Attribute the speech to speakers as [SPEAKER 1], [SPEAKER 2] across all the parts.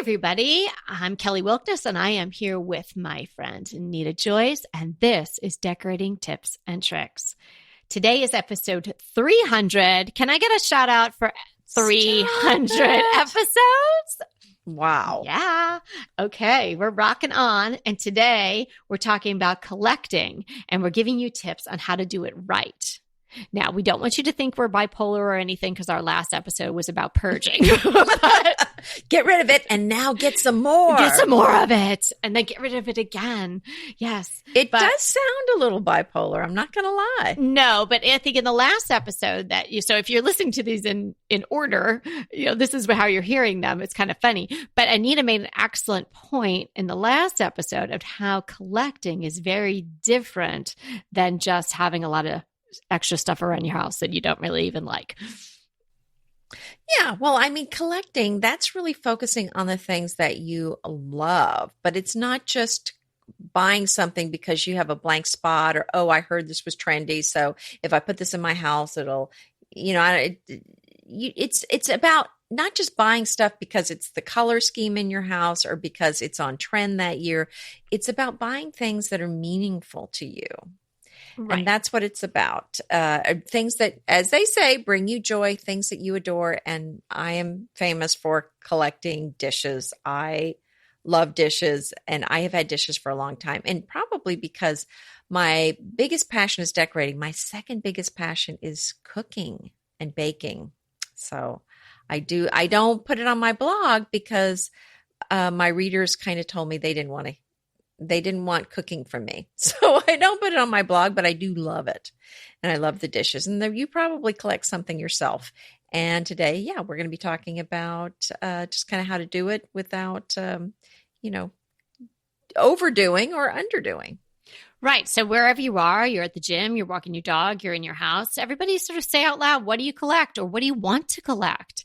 [SPEAKER 1] everybody. I'm Kelly Wilkness, and I am here with my friend Nita Joyce, and this is Decorating Tips and Tricks. Today is episode 300. Can I get a shout out for 300 episodes?
[SPEAKER 2] Wow.
[SPEAKER 1] Yeah. Okay. We're rocking on. And today we're talking about collecting, and we're giving you tips on how to do it right. Now, we don't want you to think we're bipolar or anything because our last episode was about purging. But
[SPEAKER 2] get rid of it and now get some more.
[SPEAKER 1] Get some more of it and then get rid of it again. Yes.
[SPEAKER 2] It does sound a little bipolar. I'm not going to lie.
[SPEAKER 1] No, but I think in the last episode so if you're listening to these in order, this is how you're hearing them. It's kind of funny. But Anita made an excellent point in the last episode of how collecting is very different than just having a lot of extra stuff around your house that you don't really even like.
[SPEAKER 2] Yeah. Well, I mean, collecting, that's really focusing on the things that you love, but it's not just buying something because you have a blank spot or, oh, I heard this was trendy, so if I put this in my house, it'll, it's about not just buying stuff because it's the color scheme in your house or because it's on trend that year. It's about buying things that are meaningful to you. Right. And that's what it's about. Things that, as they say, bring you joy, things that you adore. And I am famous for collecting dishes. I love dishes, and I have had dishes for a long time. And probably because my biggest passion is decorating, my second biggest passion is cooking and baking. So I don't put it on my blog because my readers kind of told me they didn't want cooking from me. So I don't put it on my blog, but I do love it. And I love the dishes. And you probably collect something yourself. And today, we're going to be talking about just kind of how to do it without, overdoing or underdoing.
[SPEAKER 1] Right. So wherever you are, you're at the gym, you're walking your dog, you're in your house, everybody sort of say out loud, what do you collect or what do you want to collect?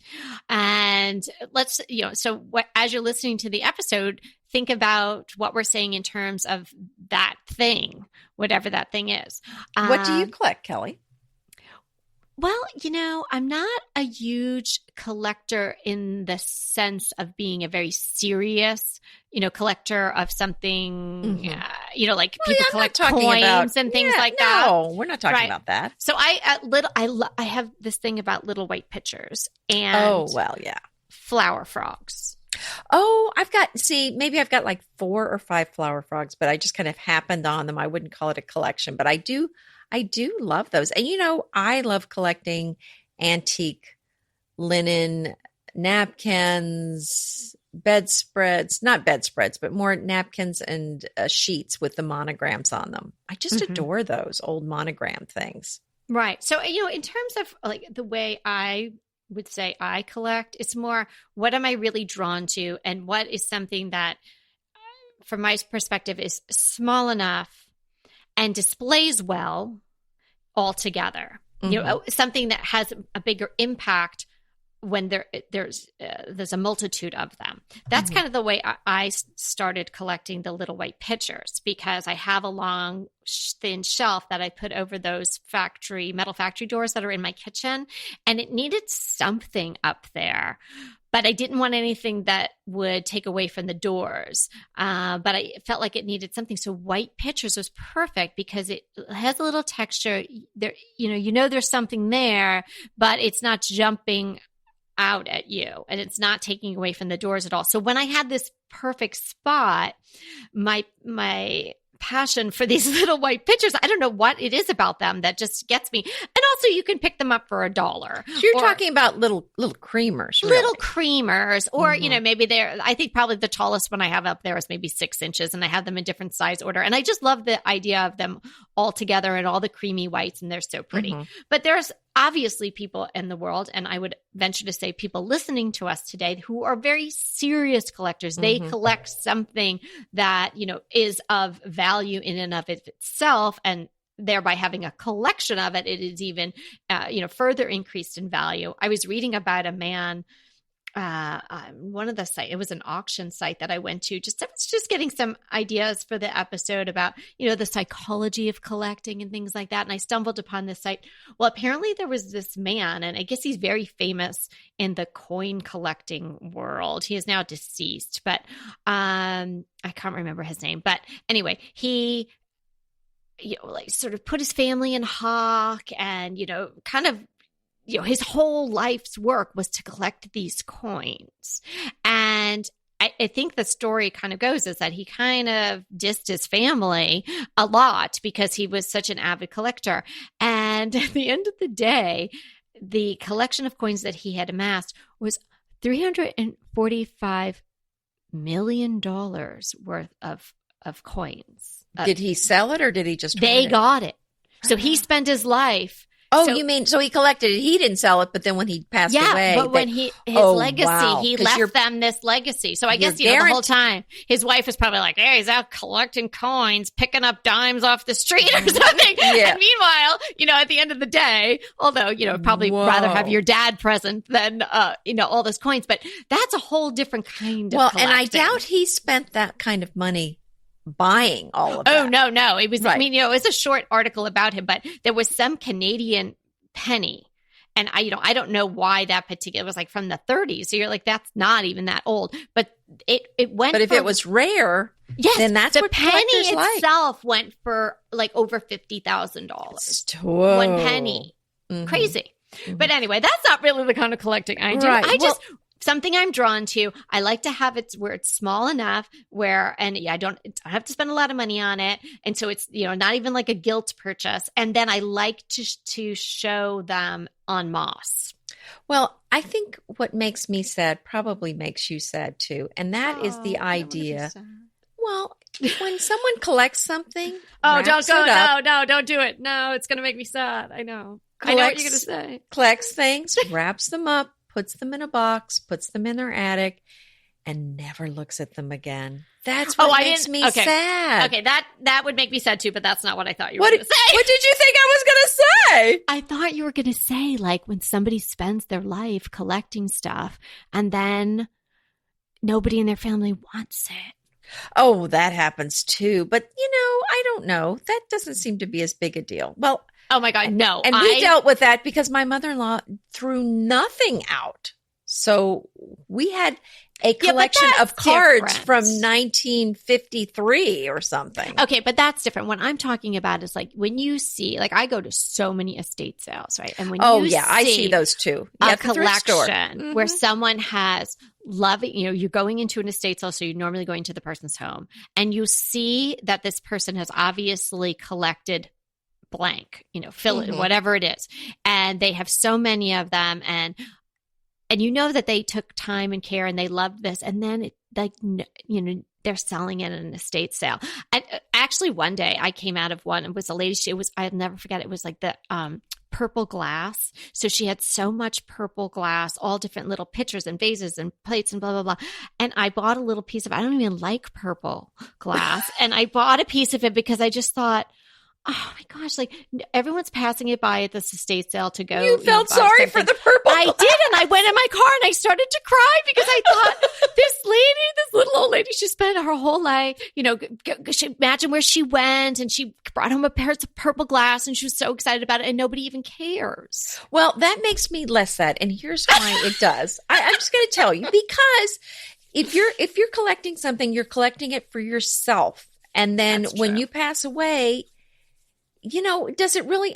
[SPEAKER 1] And as you're listening to the episode, think about what we're saying in terms of that thing, whatever that thing is.
[SPEAKER 2] What do you collect, Kelly?
[SPEAKER 1] Well, I'm not a huge collector in the sense of being a very serious, collector of something, like people collect coins and things like that.
[SPEAKER 2] No, we're not talking about that.
[SPEAKER 1] So I have this thing about little white pitchers and flower frogs.
[SPEAKER 2] Oh, maybe I've got like 4 or 5 flower frogs, but I just kind of happened on them. I wouldn't call it a collection, but I do love those. And, I love collecting antique linen, napkins, not bedspreads, but more napkins and sheets with the monograms on them. I just adore those old monogram things.
[SPEAKER 1] Right. So, in terms of like the way I would say I collect, it's more, what am I really drawn to? And what is something that, from my perspective, is small enough and displays well altogether. Something that has a bigger impact when there's a multitude of them. That's kind of the way I started collecting the little white pitchers, because I have a long, thin shelf that I put over those metal factory doors that are in my kitchen, and it needed something up there. But I didn't want anything that would take away from the doors. But I felt like it needed something. So white pitchers was perfect because it has a little texture. There, there's something there, but it's not jumping out at you, and it's not taking away from the doors at all. So when I had this perfect spot, my passion for these little white pitchers, I don't know what it is about them that just gets me. And also you can pick them up for $1.
[SPEAKER 2] So you're talking about little creamers, really.
[SPEAKER 1] Little creamers, or, maybe I think probably the tallest one I have up there is maybe 6 inches, and I have them in different size order. And I just love the idea of them all together and all the creamy whites, and they're so pretty. But there's obviously people in the world, and I would venture to say people listening to us today, who are very serious collectors. They collect something that, is of value in and of itself, and thereby having a collection of it, it is even, further increased in value. I was reading about a man one of the site. It was an auction site that I went to. I was just getting some ideas for the episode about, the psychology of collecting and things like that. And I stumbled upon this site. Well, apparently there was this man, and I guess he's very famous in the coin collecting world. He is now deceased, but I can't remember his name. But anyway, he sort of put his family in hock and, kind of, his whole life's work was to collect these coins. And I think the story kind of goes is that he kind of dissed his family a lot because he was such an avid collector. And at the end of the day, the collection of coins that he had amassed was $345 million worth of coins.
[SPEAKER 2] Did he sell it or did he just
[SPEAKER 1] They got it. So he spent his life.
[SPEAKER 2] Oh, you mean, so he collected it. He didn't sell it, but then when he passed away.
[SPEAKER 1] Yeah, but when his legacy, he left them this legacy. So I guess, the whole time, his wife was probably like, hey, he's out collecting coins, picking up dimes off the street or something. Yeah. And meanwhile, at the end of the day, although, probably rather have your dad present than, all those coins. But that's a whole different kind of collecting.
[SPEAKER 2] And I doubt he spent that kind of money buying all of that.
[SPEAKER 1] Oh, no. It was, right. It was a short article about him, but there was some Canadian penny. And I don't know why that particular, it was like from the 30s. So you're like, that's not even that old, but it went.
[SPEAKER 2] But if it was rare, then that's
[SPEAKER 1] the
[SPEAKER 2] what
[SPEAKER 1] penny itself
[SPEAKER 2] like.
[SPEAKER 1] went for like over $50,000.
[SPEAKER 2] Whoa.
[SPEAKER 1] One penny. Mm-hmm. Crazy. Mm-hmm. But anyway, that's not really the kind of collecting I do. Right. Something I'm drawn to. I like to have it where it's small enough I don't have to spend a lot of money on it. And so it's, not even like a guilt purchase. And then I like to show them en masse.
[SPEAKER 2] Well, I think what makes me sad probably makes you sad too. And that is the idea. Well, when someone collects something.
[SPEAKER 1] Oh, don't go. No, don't do it. No, it's going to make me sad. I know. I know what you're going to say.
[SPEAKER 2] Collects things, wraps them up, puts them in a box, puts them in their attic, and never looks at them again. That's what makes me sad.
[SPEAKER 1] Okay, that would make me sad too, but that's not what I thought you were going to say.
[SPEAKER 2] What did you think I was going to say?
[SPEAKER 1] I thought you were going to say, like, when somebody spends their life collecting stuff and then nobody in their family wants it.
[SPEAKER 2] Oh, that happens too. But, I don't know. That doesn't seem to be as big a deal. Well,
[SPEAKER 1] oh my God, no.
[SPEAKER 2] And we dealt with that because my mother-in-law threw nothing out. So we had a collection of cards from 1953 or something.
[SPEAKER 1] Okay, but that's different. What I'm talking about is like when you see, like I go to so many estate sales, right? And when
[SPEAKER 2] I see those too.
[SPEAKER 1] A collection where someone has you're going into an estate sale, so you're normally going to the person's home, and you see that this person has obviously collected blank, fill it, whatever it is. And they have so many of them and that they took time and care and they loved this. And then they're selling it in an estate sale. And actually one day I came out of one, it was a lady, I'll never forget. It was like the, purple glass. So she had so much purple glass, all different little pitchers and vases and plates and blah, blah, blah. And I bought a little piece of it. I don't even like purple glass. And I bought a piece of it because I just thought, oh my gosh, like everyone's passing it by at this estate sale to go.
[SPEAKER 2] You felt sorry for the purple.
[SPEAKER 1] I did. And I went in my car and I started to cry because I thought this little old lady, she spent her whole life, imagine where she went and she brought home a pair of purple glass and she was so excited about it and nobody even cares.
[SPEAKER 2] Well, that makes me less sad. And here's why it does. I'm just going to tell you, because if you're collecting something, you're collecting it for yourself. And then when you pass away, does it really,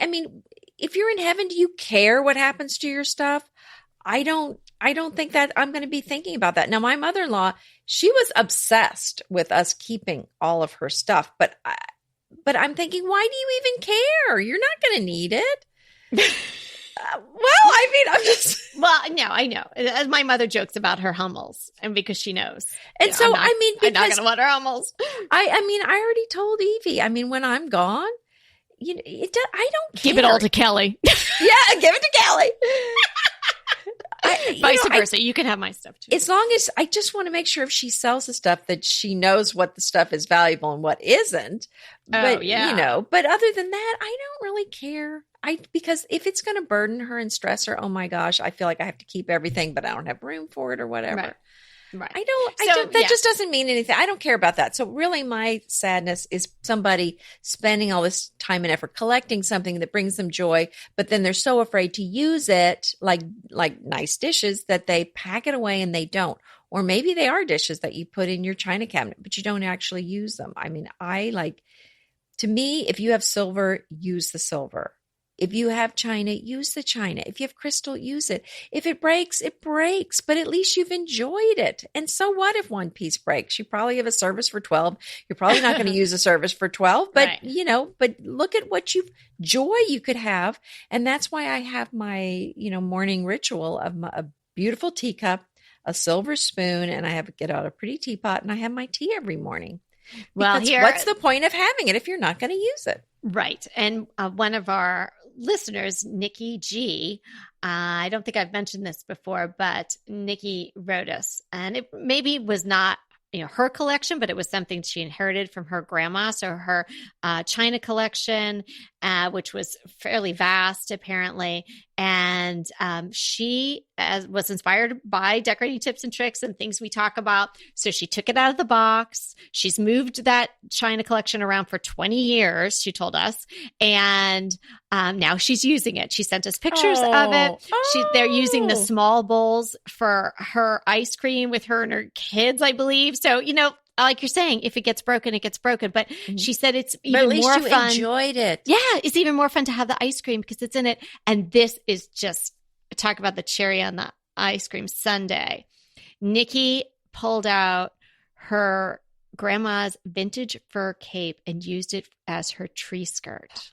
[SPEAKER 2] if you're in heaven, do you care what happens to your stuff? I don't think that I'm going to be thinking about that. Now, my mother-in-law, she was obsessed with us keeping all of her stuff, but I'm thinking, why do you even care? You're not going to need it.
[SPEAKER 1] Well, no, I know. As my mother jokes about her Hummels, and because she knows.
[SPEAKER 2] And so,
[SPEAKER 1] I'm not going to want her Hummels.
[SPEAKER 2] I already told Evie, when I'm gone, I don't care.
[SPEAKER 1] Give it all to Kelly.
[SPEAKER 2] Yeah, give it to Kelly.
[SPEAKER 1] Vice versa. You can have my stuff too.
[SPEAKER 2] As long as I just want to make sure if she sells the stuff that she knows what the stuff is valuable and what isn't. But, but other than that, I don't really care. because if it's going to burden her and stress her, oh my gosh, I feel like I have to keep everything, but I don't have room for it or whatever.
[SPEAKER 1] Right. Right.
[SPEAKER 2] That just doesn't mean anything. I don't care about that. So really my sadness is somebody spending all this time and effort collecting something that brings them joy, but then they're so afraid to use it, like nice dishes, that they pack it away and they don't. Or maybe they are dishes that you put in your china cabinet, but you don't actually use them. I mean, to me, if you have silver, use the silver. If you have china, use the china. If you have crystal, use it. If it breaks, it breaks, but at least you've enjoyed it. And so what if one piece breaks? You probably have a service for 12. You're probably not going to use a service for 12, but right. But look at what joy you could have. And that's why I have my, morning ritual of a beautiful teacup, a silver spoon, and I get out a pretty teapot, and I have my tea every morning. Because what's the point of having it if you're not going to use it?
[SPEAKER 1] Right. And one of our listeners, Nikki G, I don't think I've mentioned this before, but Nikki wrote us, and it maybe was not her collection, but it was something she inherited from her grandma. So her china collection, which was fairly vast, apparently. And she was inspired by decorating tips and tricks and things we talk about. So she took it out of the box. She's moved that china collection around for 20 years, she told us. And now she's using it. She sent us pictures of it. They're using the small bowls for her ice cream with her and her kids, I believe. So, like you're saying, if it gets broken, it gets broken. But she said it's even more fun. But at least you
[SPEAKER 2] enjoyed it.
[SPEAKER 1] Yeah, it's even more fun to have the ice cream because it's in it. And this is just, talk about the cherry on the ice cream sundae. Nikki pulled out her grandma's vintage fur cape and used it as her tree skirt.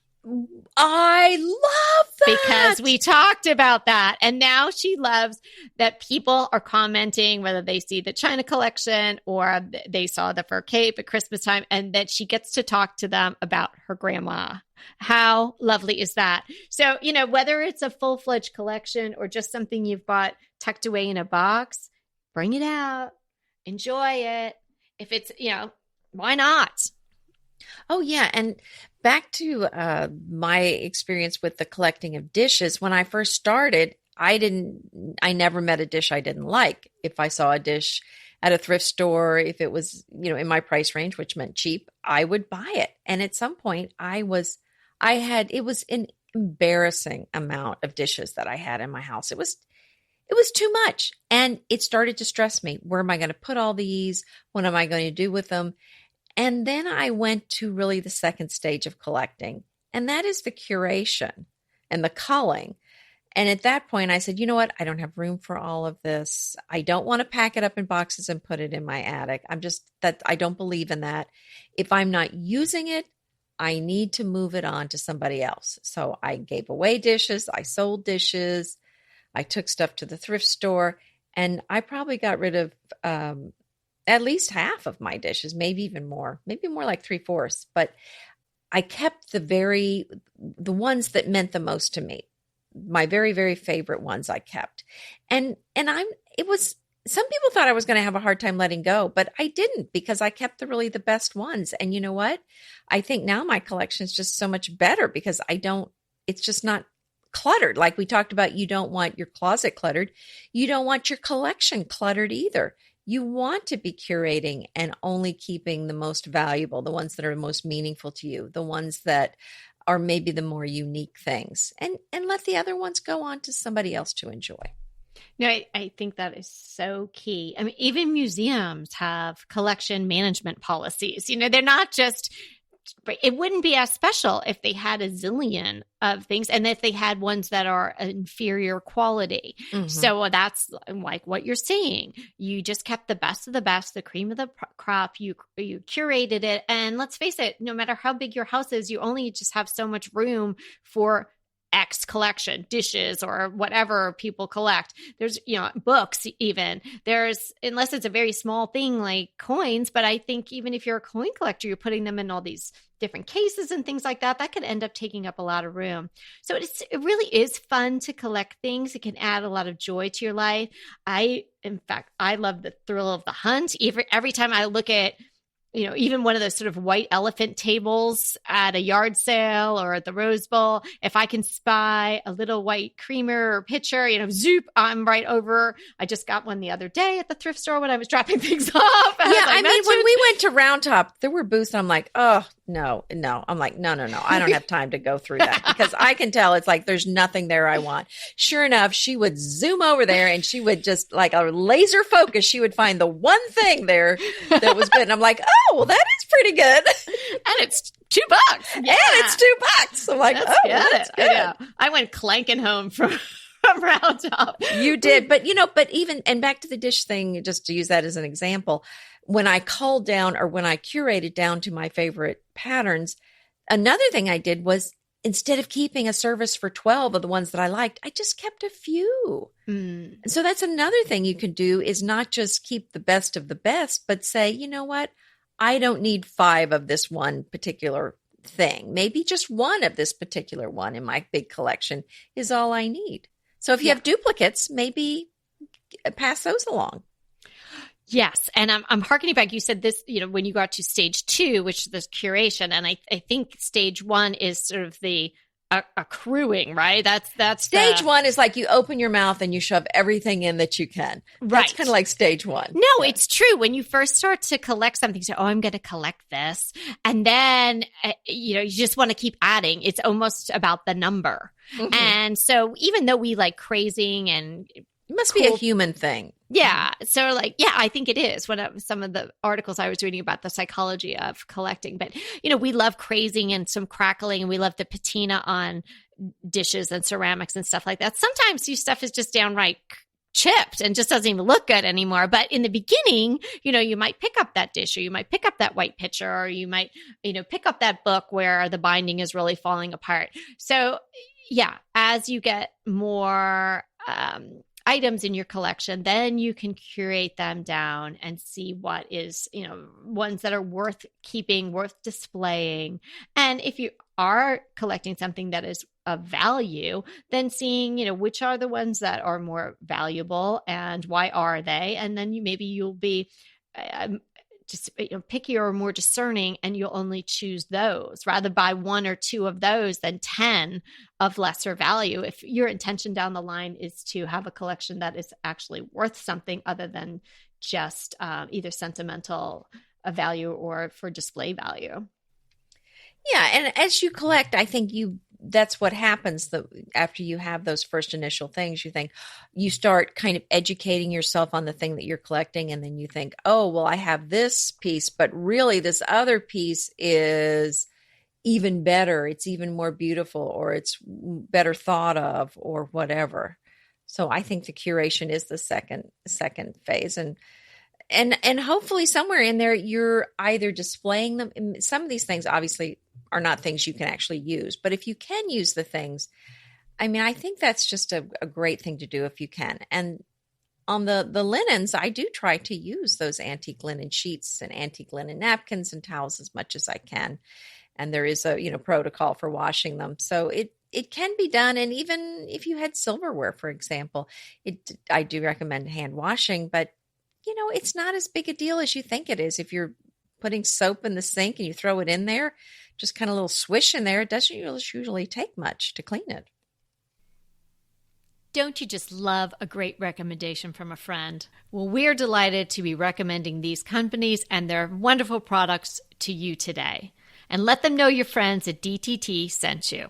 [SPEAKER 2] I love that.
[SPEAKER 1] Because we talked about that. And now she loves that people are commenting, whether they see the china collection or they saw the fur cape at Christmas time, and that she gets to talk to them about her grandma. How lovely is that? So, whether it's a full-fledged collection or just something you've bought tucked away in a box, bring it out, enjoy it. If it's, why not?
[SPEAKER 2] Oh, yeah. And back to my experience with the collecting of dishes. When I first started, I never met a dish I didn't like. If I saw a dish at a thrift store, if it was, in my price range, which meant cheap, I would buy it. And at some point it was an embarrassing amount of dishes that I had in my house. It was too much. And it started to stress me. Where am I going to put all these? What am I going to do with them? And then I went to really the second stage of collecting, and that is the curation and the culling. And at that point, I said, you know what? I don't have room for all of this. I don't want to pack it up in boxes and put it in my attic. I don't believe in that. If I'm not using it, I need to move it on to somebody else. So I gave away dishes. I sold dishes. I took stuff to the thrift store, and I probably got rid of at least half of my dishes, maybe even more, maybe more like 3/4. But I kept the ones that meant the most to me. My very, very favorite ones I kept. And some people thought I was going to have a hard time letting go, but I didn't, because I kept the best ones. And you know what? I think now my collection is just so much better because it's just not cluttered. Like we talked about, you don't want your closet cluttered. You don't want your collection cluttered either. You want to be curating and only keeping the most valuable, the ones that are most meaningful to you, the ones that are maybe the more unique things, and let the other ones go on to somebody else to enjoy.
[SPEAKER 1] No, I think that is so key. I mean, even museums have collection management policies. They're not just, it wouldn't be as special if they had a zillion of things and if they had ones that are inferior quality. Mm-hmm. So that's like what you're saying. You just kept the best of the best, the cream of the crop. You curated it. And let's face it, no matter how big your house is, you only just have so much room for X collection, dishes or whatever people collect. There's, books even. There's, unless it's a very small thing like coins, but I think even if you're a coin collector, you're putting them in all these different cases and things like that, that could end up taking up a lot of room. So it really is fun to collect things. It can add a lot of joy to your life. In fact, I love the thrill of the hunt. Every time I look at even one of those sort of white elephant tables at a yard sale or at the Rose Bowl, if I can spy a little white creamer or pitcher, zoop, I'm right over. I just got one the other day at the thrift store when I was dropping things off.
[SPEAKER 2] Yeah, I mean, when we went to Round Top, there were booths. I'm like, oh, no. I'm like, no. I don't have time to go through that because I can tell it's like there's nothing there I want. Sure enough, she would zoom over there and she would just like a laser focus. She would find the one thing there that was good. And I'm like, oh, well, that is pretty good.
[SPEAKER 1] And it's $2.
[SPEAKER 2] Yeah. And it's $2. I'm like, that's good.
[SPEAKER 1] Yeah. I went clanking home from Round Top.
[SPEAKER 2] You did. But, but even, and back to the dish thing, just to use that as an example, when I culled down or when I curated down to my favorite patterns, another thing I did was instead of keeping a service for 12 of the ones that I liked, I just kept a few. And so that's another thing you can do is not just keep the best of the best, but say, you know what? I don't need 5 of this one particular thing. Maybe just 1 of this particular one in my big collection is all I need. So if you have duplicates, maybe pass those along.
[SPEAKER 1] Yes. And I'm harkening back. You said this, when you got to stage 2, which is this curation. And I think stage 1 is sort of the accruing, right? That's
[SPEAKER 2] stage 1 is like you open your mouth and you shove everything in that you can.
[SPEAKER 1] Right.
[SPEAKER 2] That's kind of like stage 1.
[SPEAKER 1] No, it's true. When you first start to collect something, you say, oh, I'm going to collect this. And then, you just want to keep adding. It's almost about the number. Mm-hmm. And so even though we like crazing and
[SPEAKER 2] it must be a human thing.
[SPEAKER 1] Yeah. So I think it is. Some of the articles I was reading about the psychology of collecting, but we love crazing and some crackling and we love the patina on dishes and ceramics and stuff like that. Sometimes your stuff is just downright chipped and just doesn't even look good anymore. But in the beginning, you might pick up that dish or you might pick up that white pitcher or you might, pick up that book where the binding is really falling apart. So yeah, as you get more, items in your collection, then you can curate them down and see what is, ones that are worth keeping, worth displaying. And if you are collecting something that is of value, then seeing, which are the ones that are more valuable and why are they? And then you'll be just pickier or more discerning, and you'll only choose those. Rather buy 1 or 2 of those than 10 of lesser value. If your intention down the line is to have a collection that is actually worth something other than just either sentimental value or for display value.
[SPEAKER 2] Yeah, and as you collect, I think that's what happens after you have those first initial things. You start kind of educating yourself on the thing that you're collecting. And then you think, oh, well, I have this piece, but really this other piece is even better. It's even more beautiful, or it's better thought of, or whatever. So I think the curation is the second phase. And hopefully somewhere in there, you're either displaying them. Some of these things obviously are not things you can actually use. But if you can use the things, I think that's just a great thing to do if you can. And on the linens, I do try to use those antique linen sheets and antique linen napkins and towels as much as I can. And there is a protocol for washing them. So it can be done. And even if you had silverware, for example, I do recommend hand washing, but it's not as big a deal as you think it is. If you're putting soap in the sink and you throw it in there, just kind of a little swish in there, it doesn't usually take much to clean it.
[SPEAKER 1] Don't you just love a great recommendation from a friend? Well, we're delighted to be recommending these companies and their wonderful products to you today. And let them know your friends at DTT sent you.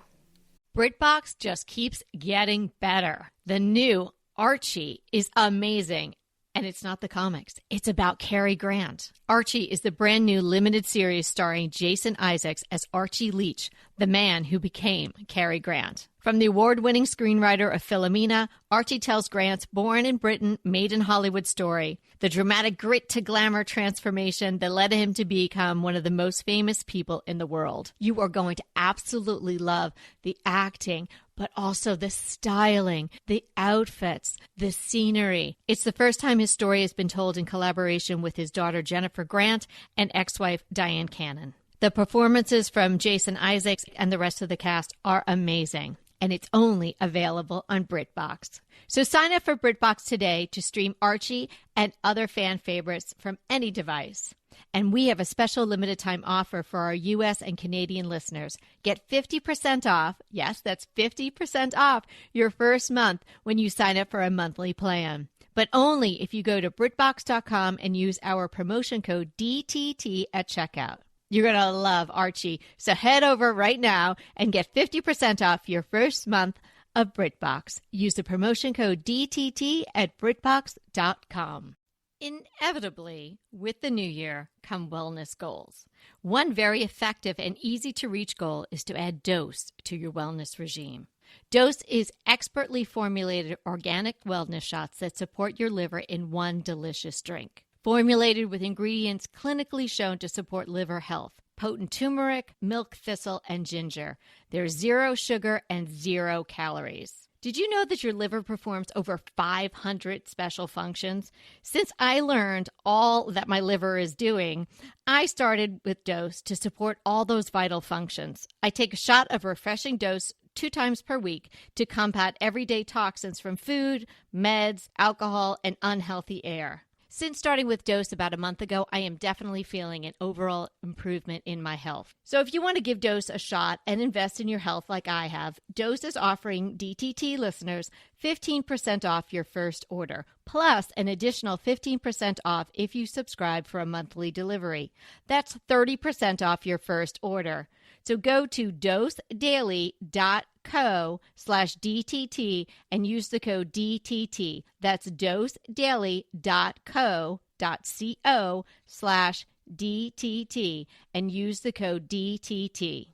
[SPEAKER 1] BritBox just keeps getting better. The new Archie is amazing. And it's not the comics. It's about Cary Grant. Archie is the brand new limited series starring Jason Isaacs as Archie Leach, the man who became Cary Grant. From the award-winning screenwriter of Philomena, Archie tells Grant's born in Britain, made in Hollywood story, the dramatic grit to glamour transformation that led him to become one of the most famous people in the world. You are going to absolutely love the acting, but also the styling, the outfits, the scenery. It's the first time his story has been told in collaboration with his daughter Jennifer Grant and ex-wife Diane Cannon. The performances from Jason Isaacs and the rest of the cast are amazing. and it's only available on BritBox. So sign up for BritBox today to stream Archie and other fan favorites from any device. And we have a special limited time offer for our U.S. and Canadian listeners. Get 50% off. Yes, that's 50% off your first month when you sign up for a monthly plan. But only if you go to BritBox.com and use our promotion code DTT at checkout. You're going to love Archie. So head over right now and get 50% off your first month of BritBox. Use the promotion code DTT at BritBox.com. Inevitably, with the new year come wellness goals. One very effective and easy to reach goal is to add dose to your wellness regime. Dose is expertly formulated organic wellness shots that support your liver in one delicious drink. Formulated with ingredients clinically shown to support liver health. Potent turmeric, milk thistle, and ginger. There's 0 sugar and 0 calories. Did you know that your liver performs over 500 special functions? Since I learned all that my liver is doing, I started with Dose to support all those vital functions. I take a shot of refreshing Dose 2 times per week to combat everyday toxins from food, meds, alcohol, and unhealthy air. Since starting with Dose about a month ago, I am definitely feeling an overall improvement in my health. So if you want to give Dose a shot and invest in your health like I have, Dose is offering DTT listeners 15% off your first order, plus an additional 15% off if you subscribe for a monthly delivery. That's 30% off your first order. So go to dosedaily.co/DTT and use the code DTT. That's dosedaily.co.co/DTT and use the code DTT.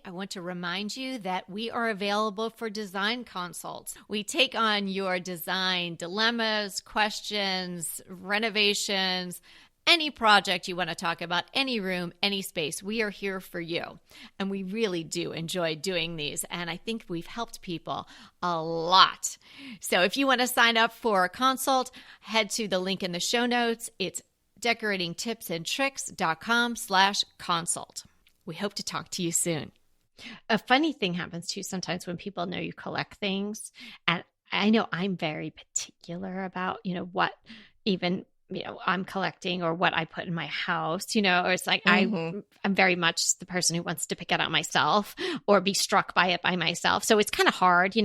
[SPEAKER 1] I want to remind you that we are available for design consults. We take on your design dilemmas, questions, renovations, any project you want to talk about, any room, any space. We are here for you. And we really do enjoy doing these. And I think we've helped people a lot. So if you want to sign up for a consult, head to the link in the show notes. It's decoratingtipsandtricks.com/consult. We hope to talk to you soon. A funny thing happens too sometimes when people know you collect things. And I know I'm very particular about, what even I'm collecting or what I put in my house, or it's like I'm very much the person who wants to pick it out myself or be struck by it by myself. So it's kind of hard,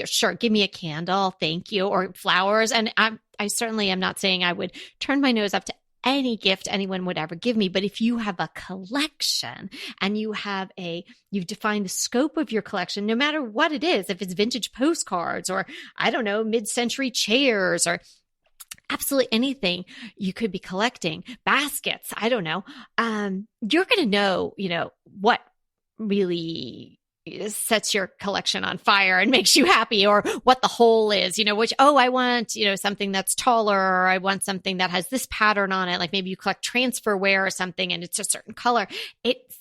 [SPEAKER 1] sure, give me a candle, thank you, or flowers. And I certainly am not saying I would turn my nose up to any gift anyone would ever give me. But if you have a collection and you've defined the scope of your collection, no matter what it is, if it's vintage postcards or I don't know, mid-century chairs or absolutely anything you could be collecting, baskets, I don't know. You're going to know, what really sets your collection on fire and makes you happy, or what the whole is, I want, something that's taller, or I want something that has this pattern on it. Like maybe you collect transferware or something and it's a certain color.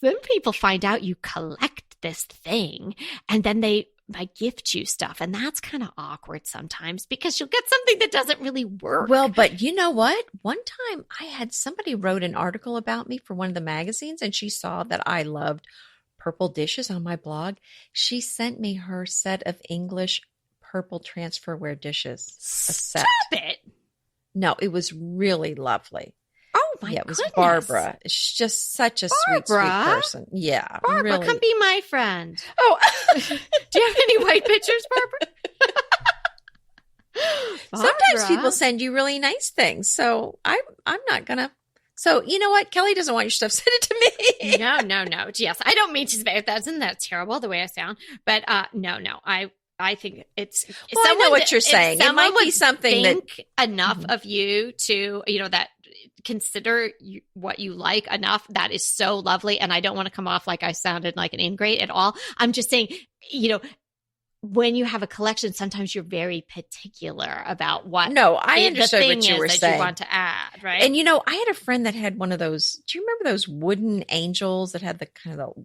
[SPEAKER 1] Some people find out you collect this thing and then they gift you stuff. And that's kind of awkward sometimes because you'll get something that doesn't really work.
[SPEAKER 2] Well, but you know what? One time I had somebody wrote an article about me for one of the magazines and she saw that I loved purple dishes on my blog. She sent me her set of English purple transferware dishes.
[SPEAKER 1] Stop it.
[SPEAKER 2] No, it was really lovely.
[SPEAKER 1] Oh my
[SPEAKER 2] goodness.
[SPEAKER 1] It
[SPEAKER 2] was Barbara. She's just such a sweet person. Yeah.
[SPEAKER 1] Barbara,
[SPEAKER 2] really.
[SPEAKER 1] Come be my friend.
[SPEAKER 2] Oh.
[SPEAKER 1] Do you have any white pictures, Barbara?
[SPEAKER 2] Sometimes people send you really nice things. So I'm not going to. So you know what? Kelly doesn't want your stuff. Send it to me.
[SPEAKER 1] No. Yes. I don't mean to say that's terrible the way I sound, but no. I think it's.
[SPEAKER 2] Well, I know what you're saying. It might be something that
[SPEAKER 1] enough of you to, that consider what you like enough. That is so lovely. And I don't want to come off like I sounded like an ingrate at all. I'm just saying, when you have a collection, sometimes you're very particular about what.
[SPEAKER 2] No, I understood what you were saying.
[SPEAKER 1] You want to add, right?
[SPEAKER 2] And I had a friend that had one of those. Do you remember those wooden angels that had the kind of the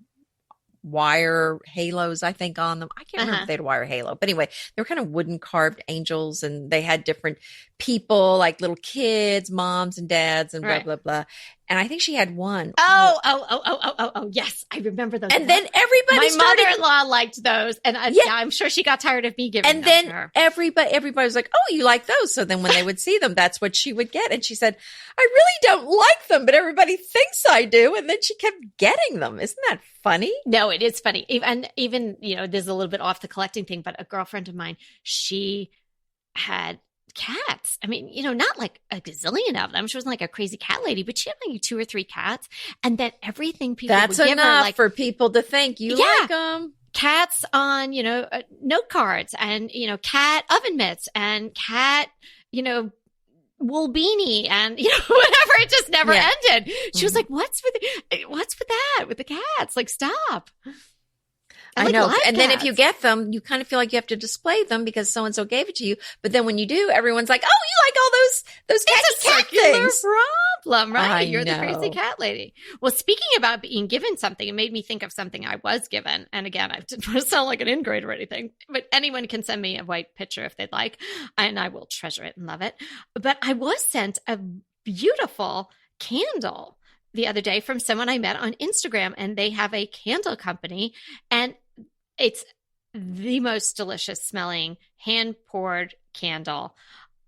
[SPEAKER 2] wire halos, I think, on them? I can't remember if they had a wire halo, but anyway, they were kind of wooden carved angels, and they had different people, like little kids, moms and dads, and blah blah blah. And I think she had one.
[SPEAKER 1] Oh, yes. I remember those.
[SPEAKER 2] And then everybody
[SPEAKER 1] My mother-in-law liked those. And I'm sure she got tired of me giving them to her.
[SPEAKER 2] Everybody was like, oh, you like those. So then when they would see them, that's what she would get. And she said, I really don't like them, but everybody thinks I do. And then she kept getting them. Isn't that funny?
[SPEAKER 1] No, it is funny. Even, this is a little bit off the collecting thing, but a girlfriend of mine, she had cats. I mean, not like a gazillion of them. She wasn't like a crazy cat lady, but she had like 2 or 3 cats. And then everything people
[SPEAKER 2] That's
[SPEAKER 1] would give
[SPEAKER 2] enough
[SPEAKER 1] her, like,
[SPEAKER 2] for people to think you like them.
[SPEAKER 1] Cats on, note cards and, cat oven mitts and cat, wool beanie and, whatever. It just never ended. She was like, what's with that with the cats? Like, stop.
[SPEAKER 2] I know. And then if you get them, you kind of feel like you have to display them because so-and-so gave it to you. But then when you do, everyone's like, oh, you like all those cat things.
[SPEAKER 1] Problem, right? You're the crazy cat lady. Well, speaking about being given something, it made me think of something I was given. And again, I didn't want to sound like an ingrate or anything, but anyone can send me a white picture if they'd like, and I will treasure it and love it. But I was sent a beautiful candle the other day from someone I met on Instagram, and they have a candle company, and it's the most delicious smelling hand poured candle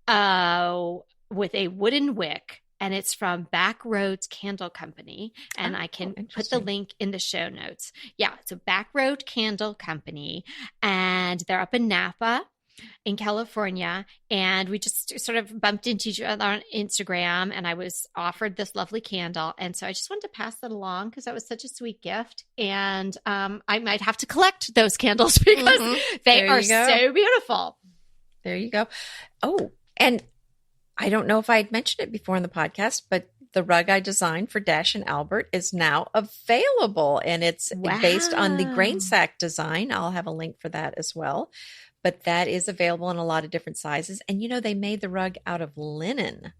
[SPEAKER 1] with a wooden wick. And it's from Backroads Candle Company. And I can put the link in the show notes. Yeah, it's a Backroad Candle Company. And they're up in Napa in California. And we just sort of bumped into each other on Instagram. And I was offered this lovely candle. And so I just wanted to pass that along because that was such a sweet gift. And I might have to collect those candles because they are so beautiful.
[SPEAKER 2] There you go. Oh, and I don't know if I had mentioned it before in the podcast, but the rug I designed for Dash and Albert is now available, and it's based on the grain sack design. I'll have a link for that as well, but that is available in a lot of different sizes. And they made the rug out of linen,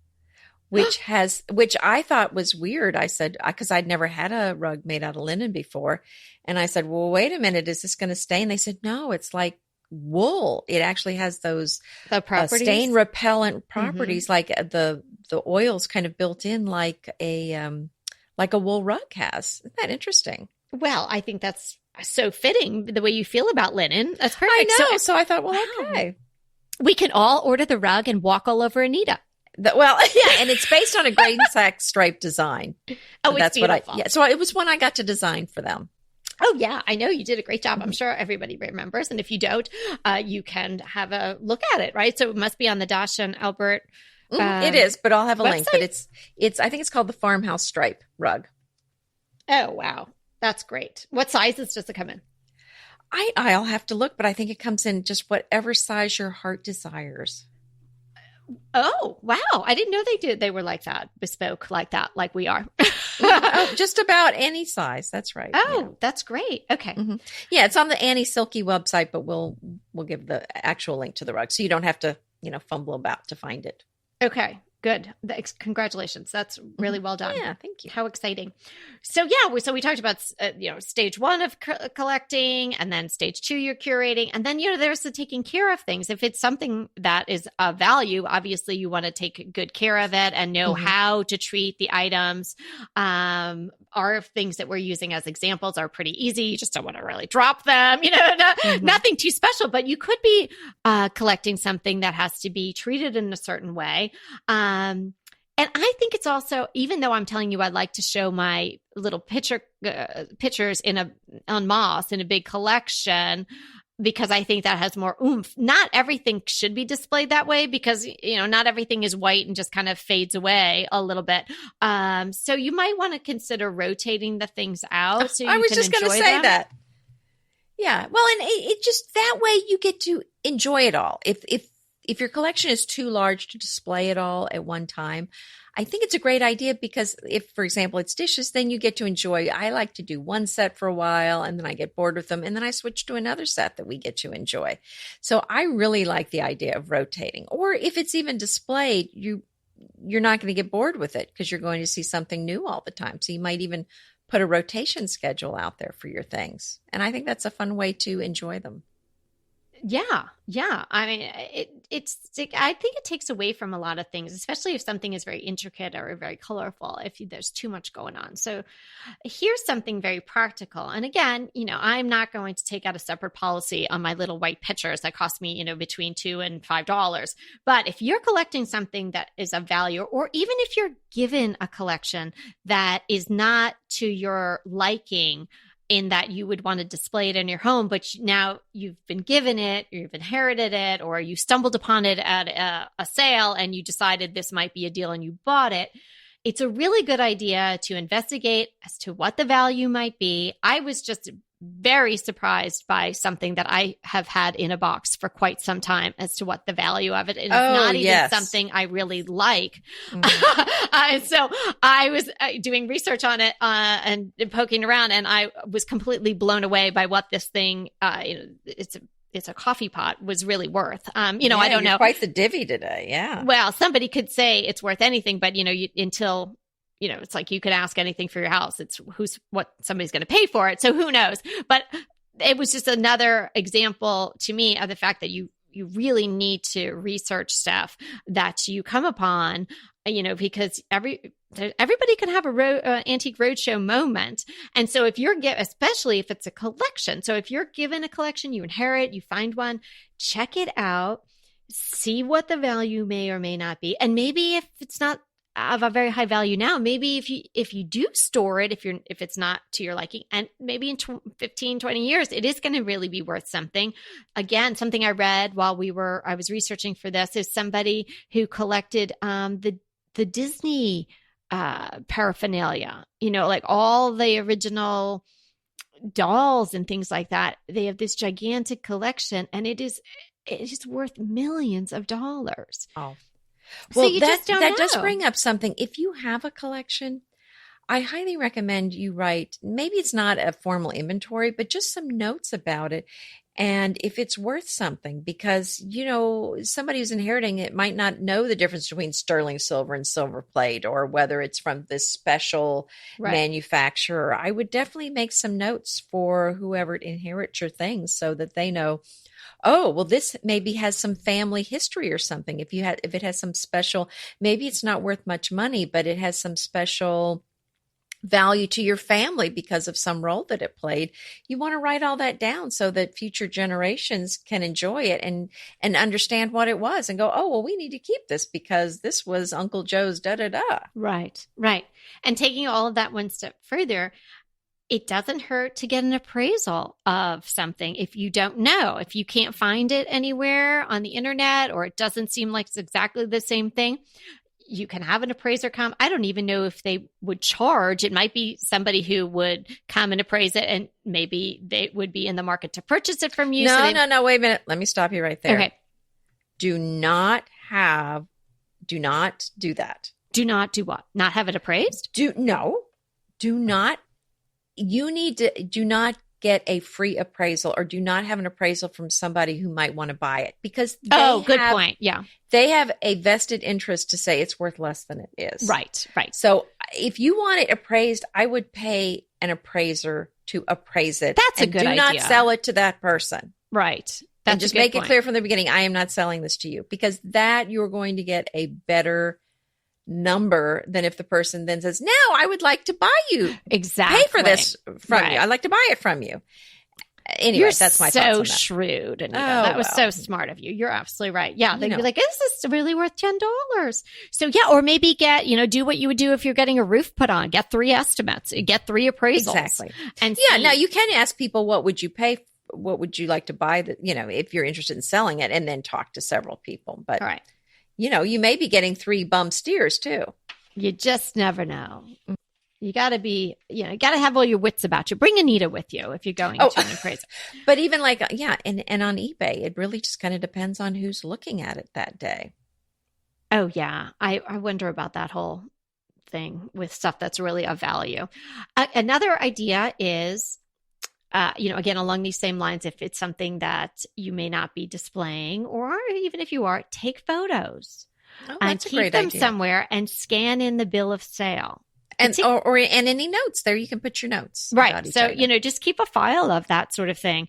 [SPEAKER 2] which I thought was weird. I said, because I'd never had a rug made out of linen before. And I said, well, wait a minute, is this going to stay? And they said, no, it's like wool. It actually has those stain repellent properties, like the oils kind of built in like a wool rug has. Isn't that interesting?
[SPEAKER 1] Well, I think that's so fitting the way you feel about linen. That's perfect.
[SPEAKER 2] I know. So I thought, well, okay.
[SPEAKER 1] We can all order the rug and walk all over Anita.
[SPEAKER 2] And it's based on a grain sack stripe design.
[SPEAKER 1] Oh, that's beautiful.
[SPEAKER 2] So it was one I got to design for them.
[SPEAKER 1] Oh, yeah. I know you did a great job. I'm sure everybody remembers. And if you don't, you can have a look at it, right? So it must be on the Dash and Albert.
[SPEAKER 2] It is, but I'll have a link. But it's I think it's called the farmhouse stripe rug.
[SPEAKER 1] Oh, wow. That's great. What sizes does it come in?
[SPEAKER 2] I'll have to look, but I think it comes in just whatever size your heart desires.
[SPEAKER 1] Oh, wow. I didn't know they were like that, bespoke like that, like we are.
[SPEAKER 2] Just about any size. That's right.
[SPEAKER 1] Oh, that's great. Okay.
[SPEAKER 2] Mm-hmm. Yeah, it's on the Annie Silky website, but we'll give the actual link to the rug so you don't have to, fumble about to find it.
[SPEAKER 1] Okay. Good. Congratulations. That's really well done.
[SPEAKER 2] Yeah, thank you.
[SPEAKER 1] How exciting. So so we talked about, stage 1 of collecting, and then stage 2, you're curating. And then, there's the taking care of things. If it's something that is of value, obviously you want to take good care of it and know how to treat the items. Our things that we're using as examples are pretty easy. You just don't want to really drop them, nothing too special, but you could be collecting something that has to be treated in a certain way. And I think it's also, even though I'm telling you, I'd like to show my little pictures on moss in a big collection, because I think that has more oomph. Not everything should be displayed that way because, not everything is white and just kind of fades away a little bit. So you might want to consider rotating the things out. So
[SPEAKER 2] I was just going to say that. Yeah. Well, and it just, that way you get to enjoy it all. If your collection is too large to display it all at one time, I think it's a great idea because if, for example, it's dishes, then you get to enjoy. I like to do one set for a while and then I get bored with them and then I switch to another set that we get to enjoy. So I really like the idea of rotating. Or if it's even displayed, you're not going to get bored with it because you're going to see something new all the time. So you might even put a rotation schedule out there for your things. And I think that's a fun way to enjoy them.
[SPEAKER 1] Yeah, yeah. I mean, I think it takes away from a lot of things, especially if something is very intricate or very colorful. If there's too much going on, so here's something very practical. And again, I'm not going to take out a separate policy on my little white pictures that cost me, between $2 and $5. But if you're collecting something that is of value, or even if you're given a collection that is not to your liking, in that you would want to display it in your home, but now you've been given it, you've inherited it, or you stumbled upon it at a sale and you decided this might be a deal and you bought it. It's a really good idea to investigate as to what the value might be. I was just very surprised by something that I have had in a box for quite some time as to what the value of it is. It's not even something I really like. Mm-hmm. So I was doing research on it and poking around, and I was completely blown away by what this thing, it's a coffee pot, was really worth. I don't know.
[SPEAKER 2] Quite the divvy today. Yeah.
[SPEAKER 1] Well, somebody could say it's worth anything, but until it's like you could ask anything for your house. It's what somebody's going to pay for it. So who knows? But it was just another example to me of the fact that you really need to research stuff that you come upon, because everybody can have a antique roadshow moment. And so if especially if it's a collection. So if you're given a collection, you inherit, you find one, check it out, see what the value may or may not be. And maybe if it's not of a very high value now, maybe if you do store it, if it's not to your liking, and maybe in 15, 20 years, it is going to really be worth something. Again, something I read while I was researching for this is somebody who collected the Disney paraphernalia, like all the original dolls and things like that. They have this gigantic collection, and it is worth millions of dollars.
[SPEAKER 2] Oh. Well, that does bring up something. If you have a collection, I highly recommend you write, maybe it's not a formal inventory, but just some notes about it. And if it's worth something, because, somebody who's inheriting it might not know the difference between sterling silver and silver plate, or whether it's from this special manufacturer. I would definitely make some notes for whoever inherits your things so that they know, oh, well, this maybe has some family history or something. If it has some special, maybe it's not worth much money, but it has some special value to your family because of some role that it played. You want to write all that down so that future generations can enjoy it and understand what it was and go, oh, well, we need to keep this because this was Uncle Joe's da-da-da.
[SPEAKER 1] Right. And taking all of that one step further, it doesn't hurt to get an appraisal of something if you don't know. If you can't find it anywhere on the internet, or it doesn't seem like it's exactly the same thing, you can have an appraiser come. I don't even know if they would charge. It might be somebody who would come and appraise it, and maybe they would be in the market to purchase it from you.
[SPEAKER 2] No, wait a minute. Let me stop you right there.
[SPEAKER 1] Okay.
[SPEAKER 2] Do not do that.
[SPEAKER 1] Do not do what? Not have it appraised?
[SPEAKER 2] Do not. Do not get a free appraisal, or do not have an appraisal from somebody who might want to buy it, because
[SPEAKER 1] good point. Yeah.
[SPEAKER 2] They have a vested interest to say it's worth less than it is.
[SPEAKER 1] Right.
[SPEAKER 2] So if you want it appraised, I would pay an appraiser to appraise it.
[SPEAKER 1] That's a good idea.
[SPEAKER 2] Do not sell it to that person.
[SPEAKER 1] Right.
[SPEAKER 2] That's and just make it clear from the beginning, I am not selling this to you, because that you're going to get a better number than if the person then says, no, I would like to buy you.
[SPEAKER 1] Exactly.
[SPEAKER 2] Pay for this from you. I'd like to buy it from you. Anyway, that's my thoughts on that.
[SPEAKER 1] So shrewd, Anita. That was so smart of you. You're absolutely right. Yeah. They'd be like, is this really worth $10? So yeah, or maybe do what you would do if you're getting a roof put on. Get 3 estimates. Get 3 appraisals.
[SPEAKER 2] Exactly. And now you can ask people, what would you pay? What would you like to buy? If you're interested in selling it, and then talk to several people. But
[SPEAKER 1] all right.
[SPEAKER 2] You may be getting 3 bum steers too. You
[SPEAKER 1] just never know. You got to be, you got to have all your wits about you. Bring Anita with you if you're going to an appraiser.
[SPEAKER 2] But even and on eBay, it really just kind of depends on who's looking at it that day.
[SPEAKER 1] Oh, yeah. I wonder about that whole thing with stuff that's really of value. Another idea is, again, along these same lines, if it's something that you may not be displaying, or even if you are, take photos and keep them somewhere and scan in the bill of sale.
[SPEAKER 2] And any notes there, you can put your notes.
[SPEAKER 1] Right. So, just keep a file of that sort of thing.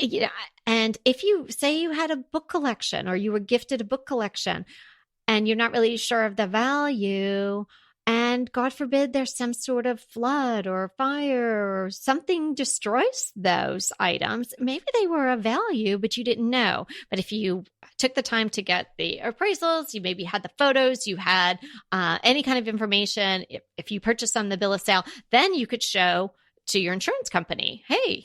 [SPEAKER 1] you know, and if you say you had a book collection or you were gifted a book collection and you're not really sure of the value, and God forbid there's some sort of flood or fire or something destroys those items, maybe they were of value, but you didn't know. But if you took the time to get the appraisals, you maybe had the photos, you had any kind of information, if you purchased on the bill of sale, then you could show to your insurance company, hey,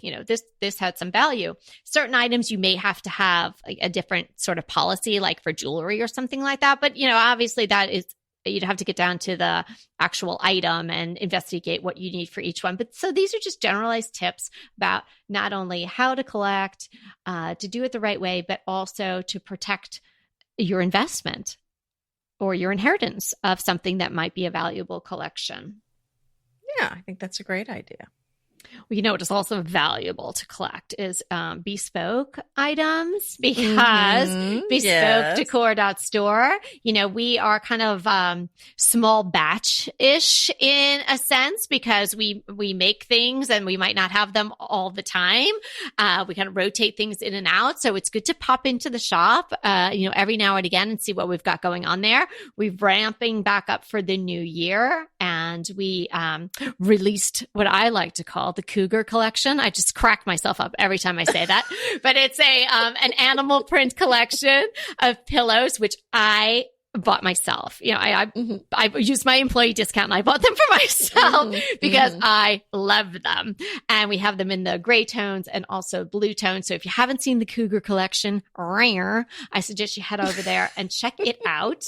[SPEAKER 1] this had some value. Certain items you may have to have like a different sort of policy, like for jewelry or something like that. But, obviously that is, you'd have to get down to the actual item and investigate what you need for each one. But so these are just generalized tips about not only how to collect, to do it the right way, but also to protect your investment or your inheritance of something that might be a valuable collection.
[SPEAKER 2] Yeah, I think that's a great idea.
[SPEAKER 1] Well, what is also valuable to collect is bespoke items, because bespoke decor.store, we are kind of small batch-ish in a sense, because we make things and we might not have them all the time. We kind of rotate things in and out. So it's good to pop into the shop, every now and again and see what we've got going on there. We're ramping back up for the new year, and we released what I like to call the Cougar collection. I just crack myself up every time I say that, but it's an animal print collection of pillows, which I bought myself. I used my employee discount and I bought them for myself because I love them. And we have them in the gray tones and also blue tones. So if you haven't seen the Cougar collection, I suggest you head over there and check it out.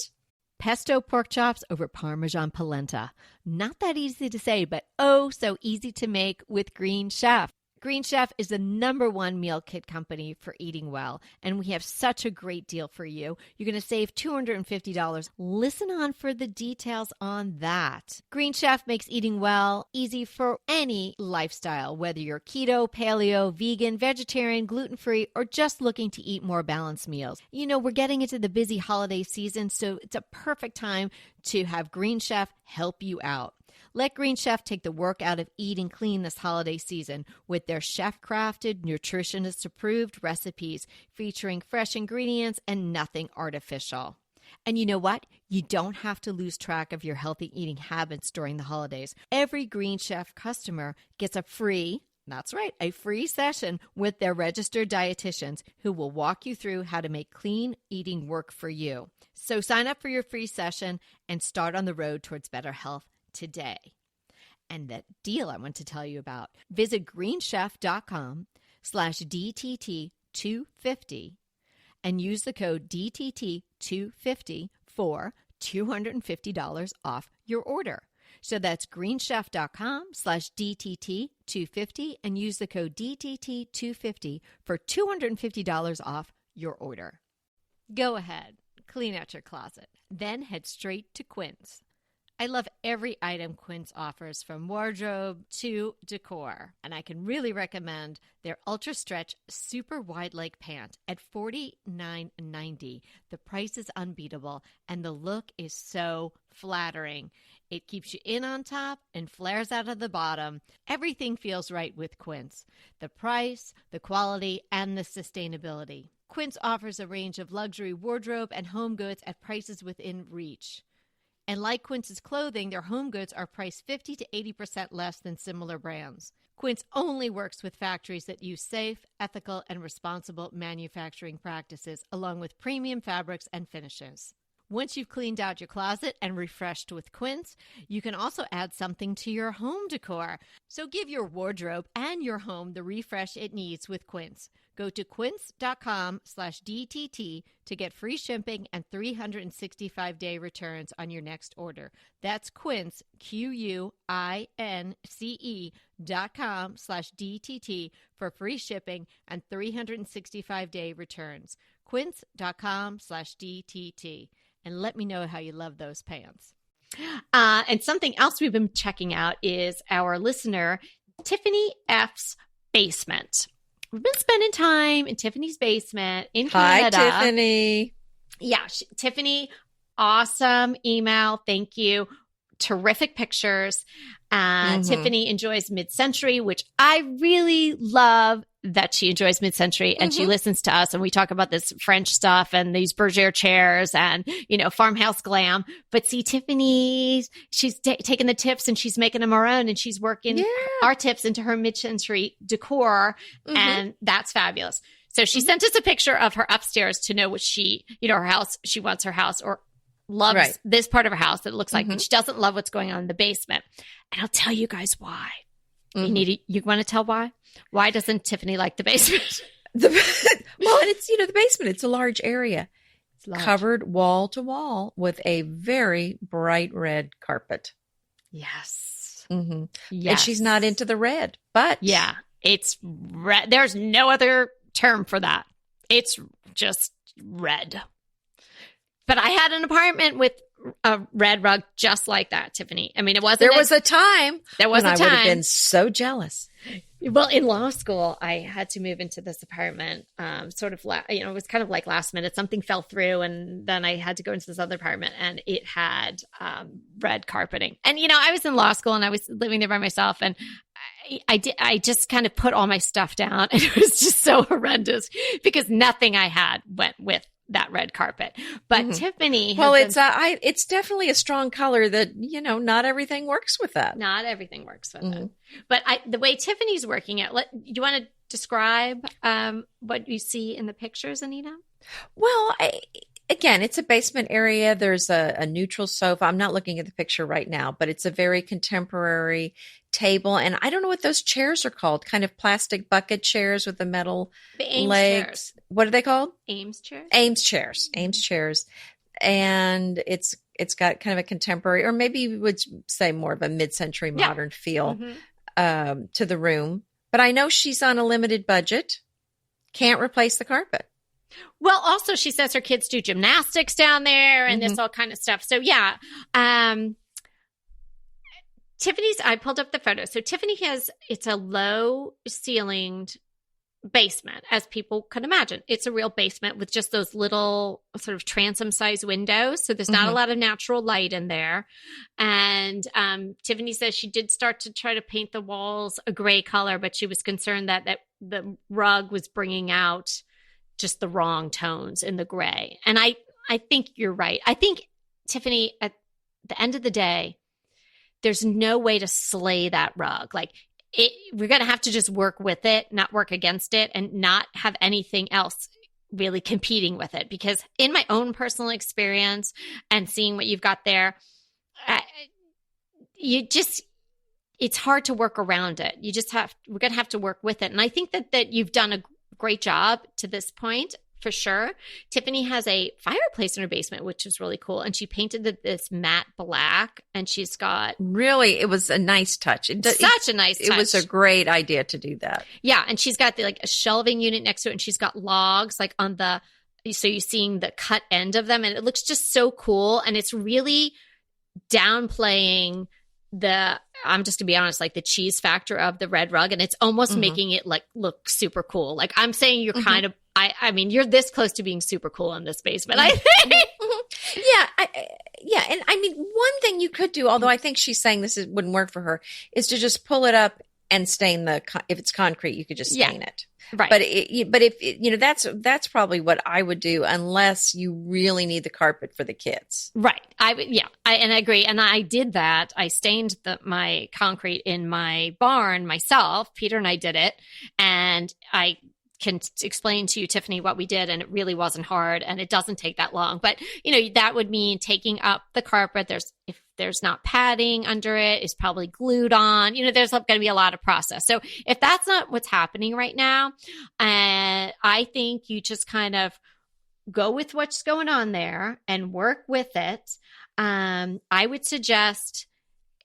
[SPEAKER 1] Pesto pork chops over Parmesan polenta. Not that easy to say, but oh, so easy to make with Green Chef. Green Chef is the #1 meal kit company for eating well, and we have such a great deal for you. You're going to save $250. Listen on for the details on that. Green Chef makes eating well easy for any lifestyle, whether you're keto, paleo, vegan, vegetarian, gluten-free, or just looking to eat more balanced meals. We're getting into the busy holiday season, so it's a perfect time to have Green Chef help you out. Let Green Chef take the work out of eating clean this holiday season with their chef-crafted, nutritionist-approved recipes featuring fresh ingredients and nothing artificial. And you know what? You don't have to lose track of your healthy eating habits during the holidays. Every Green Chef customer gets a free session with their registered dietitians who will walk you through how to make clean eating work for you. So sign up for your free session and start on the road towards better health today. And that deal I want to tell you about, visit greenchef.com/DTT250 and use the code DTT250 for $250 off your order. So that's greenchef.com/DTT250 and use the code DTT250 for $250 off your order. Go ahead, clean out your closet, then head straight to Quince. I love every item Quince offers, from wardrobe to decor, and I can really recommend their Ultra Stretch Super Wide Leg Pant at $49.90. The price is unbeatable, and the look is so flattering. It keeps you in on top and flares out of the bottom. Everything feels right with Quince. The price, the quality, and the sustainability. Quince offers a range of luxury wardrobe and home goods at prices within reach. And like Quince's clothing, their home goods are priced 50 to 80% less than similar brands. Quince only works with factories that use safe, ethical, and responsible manufacturing practices, along with premium fabrics and finishes. Once you've cleaned out your closet and refreshed with Quince, you can also add something to your home decor. So give your wardrobe and your home the refresh it needs with Quince. Go to quince.com/DTT to get free shipping and 365-day returns on your next order. That's Quince, QUINCE.com/DTT for free shipping and 365-day returns. Quince.com/DTT. And let me know how you love those pants. And something else we've been checking out is our listener, Tiffany F's basement. We've been spending time in Tiffany's basement in Canada.
[SPEAKER 2] Hi, Tiffany.
[SPEAKER 1] Yeah, Tiffany, awesome email. Thank you. terrific pictures. Tiffany enjoys mid-century, which I really love that she enjoys mid-century, and she listens to us and we talk about this French stuff and these Bergère chairs and, farmhouse glam. But see, Tiffany, she's taking the tips and she's making them her own, and she's working our tips into her mid-century decor. And that's fabulous. So she sent us a picture of her upstairs to know what she, her house, she wants her house or loves this part of her house that looks like, but she doesn't love what's going on in the basement. And I'll tell you guys why. You want to tell why? Why doesn't Tiffany like the basement?
[SPEAKER 2] Well, and it's, the basement, it's a large area. It's covered wall to wall with a very bright red carpet.
[SPEAKER 1] Yes.
[SPEAKER 2] Yes. And she's not into the red, but.
[SPEAKER 1] Yeah, it's red. There's no other term for that. It's just red. But I had an apartment with a red rug just like that, Tiffany. I mean, it wasn't.
[SPEAKER 2] There was a time
[SPEAKER 1] when I would
[SPEAKER 2] have been so jealous.
[SPEAKER 1] Well, in law school, I had to move into this apartment. It was kind of like last minute. Something fell through, and then I had to go into this other apartment, and it had red carpeting. And I was in law school, and I was living there by myself, and I just kind of put all my stuff down, and it was just so horrendous because nothing I had went with that red carpet. But Tiffany
[SPEAKER 2] it's definitely a strong color that not everything works with that.
[SPEAKER 1] Not everything works with it. But the way Tiffany's working it, do you want to describe what you see in the pictures, Anita?
[SPEAKER 2] Well, again, it's a basement area. There's a neutral sofa. I'm not looking at the picture right now, but it's a very contemporary table. And I don't know what those chairs are called, kind of plastic bucket chairs with the metal legs.
[SPEAKER 1] Chairs.
[SPEAKER 2] What are they called?
[SPEAKER 1] Ames chairs.
[SPEAKER 2] Ames chairs. And it's got kind of a contemporary, or maybe you would say more of a mid-century modern feel to the room. But I know she's on a limited budget. Can't replace the carpet.
[SPEAKER 1] Well, also she says her kids do gymnastics down there and this all kind of stuff. So yeah, Tiffany's, I pulled up the photo. So Tiffany it's a low ceilinged basement, as people could imagine. It's a real basement with just those little sort of transom size windows. So there's not a lot of natural light in there. And Tiffany says she did start to try to paint the walls a gray color, but she was concerned that the rug was bringing out just the wrong tones in the gray. And I think you're right. I think, Tiffany, at the end of the day, there's no way to slay that rug. Like, we're going to have to just work with it, not work against it, and not have anything else really competing with it. Because in my own personal experience and seeing what you've got there, it's hard to work around it. We're going to have to work with it. And I think that you've done a great job to this point, for sure. Tiffany has a fireplace in her basement, which is really cool. And she painted this matte black, and she's got... Really,
[SPEAKER 2] it was a nice touch.
[SPEAKER 1] Such a nice touch.
[SPEAKER 2] It was a great idea to do that.
[SPEAKER 1] Yeah. And she's got a shelving unit next to it, and she's got logs so you're seeing the cut end of them, and it looks just so cool. And it's really downplaying I'm just to be honest, the cheese factor of the red rug, and it's almost making it look super cool. Like, I'm saying you're kind of, I mean, you're this close to being super cool in this basement, I think.
[SPEAKER 2] Yeah. And I mean, one thing you could do, although I think she's saying wouldn't work for her, is to just pull it up and stain if it's concrete, you could just stain it.
[SPEAKER 1] Right.
[SPEAKER 2] But if that's probably what I would do, unless you really need the carpet for the kids.
[SPEAKER 1] Right. I agree. And I did that. I stained my concrete in my barn myself. Peter and I did it. And I can explain to you, Tiffany, what we did, and it really wasn't hard, and it doesn't take that long. But that would mean taking up the carpet. If there's not padding under it, it's probably glued on. There's going to be a lot of process. So if that's not what's happening right now, I think you just kind of go with what's going on there and work with it. I would suggest,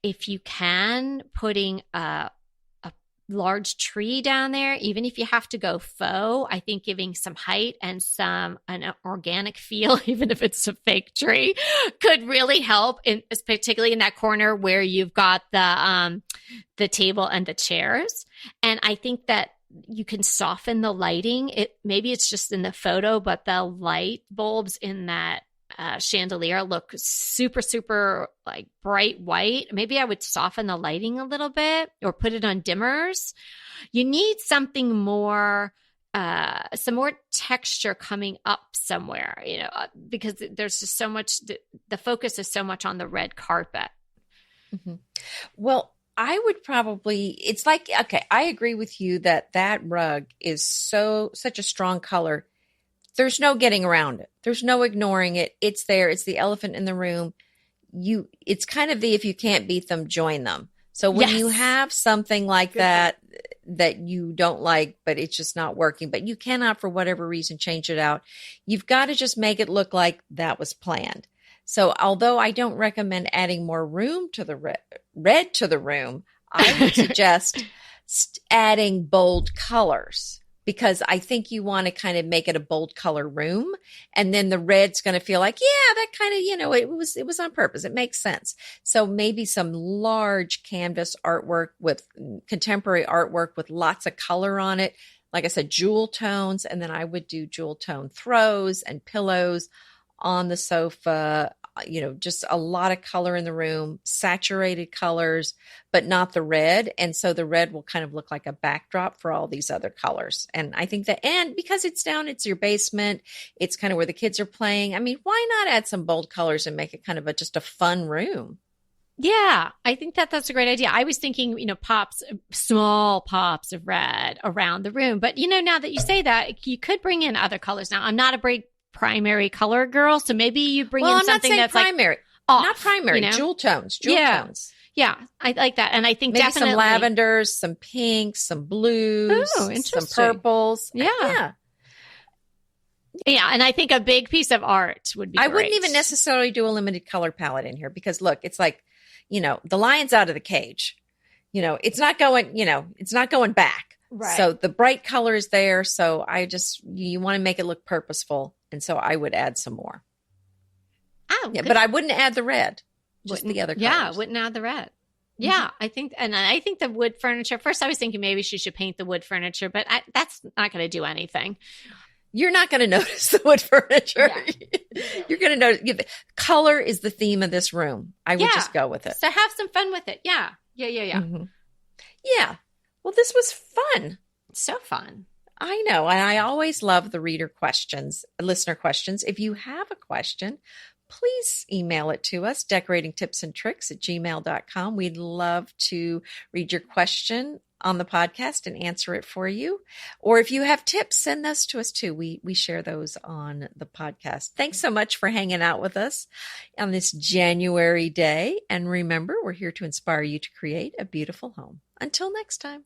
[SPEAKER 1] if you can, putting a large tree down there, even if you have to go faux. I think giving some height and an organic feel, even if it's a fake tree, could really help, particularly in that corner where you've got the table and the chairs. And I think that you can soften the lighting. Maybe it's just in the photo, but the light bulbs in that chandelier look super, super like bright white. Maybe I would soften the lighting a little bit or put it on dimmers. You need something more, some more texture coming up somewhere, because there's just so much, the focus is so much on the red carpet.
[SPEAKER 2] Mm-hmm. Well, I would probably, it's like, okay, I agree with you that rug is such a strong color. There's no getting around it. There's no ignoring it. It's there. It's the elephant in the room. It's kind of if you can't beat them, join them. So when you have something like that you don't like, but it's just not working, but you cannot for whatever reason change it out, you've got to just make it look like that was planned. So although I don't recommend adding more room to the red to the room, I would suggest adding bold colors, because I think you want to kind of make it a bold color room. And then the red's going to feel like, yeah, that kind of, it was on purpose. It makes sense. So maybe some large canvas artwork with contemporary artwork with lots of color on it. Like I said, jewel tones. And then I would do jewel tone throws and pillows on the sofa, just a lot of color in the room, saturated colors, but not the red. And so the red will kind of look like a backdrop for all these other colors. And I think and because it's your basement, it's kind of where the kids are playing. I mean, why not add some bold colors and make it kind of just a fun room?
[SPEAKER 1] Yeah, I think that's a great idea. I was thinking, small pops of red around the room. But, now that you say that, you could bring in other colors. Now, I'm not a great primary color girl, so maybe you bring in something that's
[SPEAKER 2] primary,
[SPEAKER 1] like off,
[SPEAKER 2] not primary, jewel tones.
[SPEAKER 1] Yeah, I like that, and I think
[SPEAKER 2] maybe
[SPEAKER 1] definitely
[SPEAKER 2] some lavenders, some pinks, some blues, some purples.
[SPEAKER 1] Yeah, and I think a big piece of art would be.
[SPEAKER 2] I wouldn't even necessarily do a limited color palette in here, because look, it's like, the lion's out of the cage. It's not going back.
[SPEAKER 1] Right.
[SPEAKER 2] So the bright color is there. So you want to make it look purposeful. And so I would add some more.
[SPEAKER 1] Oh,
[SPEAKER 2] yeah, but I wouldn't add the red, just the other colors.
[SPEAKER 1] Yeah, wouldn't add the red. Yeah, I think the wood furniture, first I was thinking maybe she should paint the wood furniture, but that's not going to do anything.
[SPEAKER 2] You're not going to notice the wood furniture. Yeah. You're going to notice. Color is the theme of this room. I would just go with it.
[SPEAKER 1] So have some fun with it. Yeah. Mm-hmm.
[SPEAKER 2] Yeah. Well, this was fun.
[SPEAKER 1] So fun.
[SPEAKER 2] I know. And I always love the listener questions. If you have a question, please email it to us, decoratingtipsandtricks@gmail.com. We'd love to read your question on the podcast and answer it for you. Or if you have tips, send those to us too. We share those on the podcast. Thanks so much for hanging out with us on this January day. And remember, we're here to inspire you to create a beautiful home. Until next time.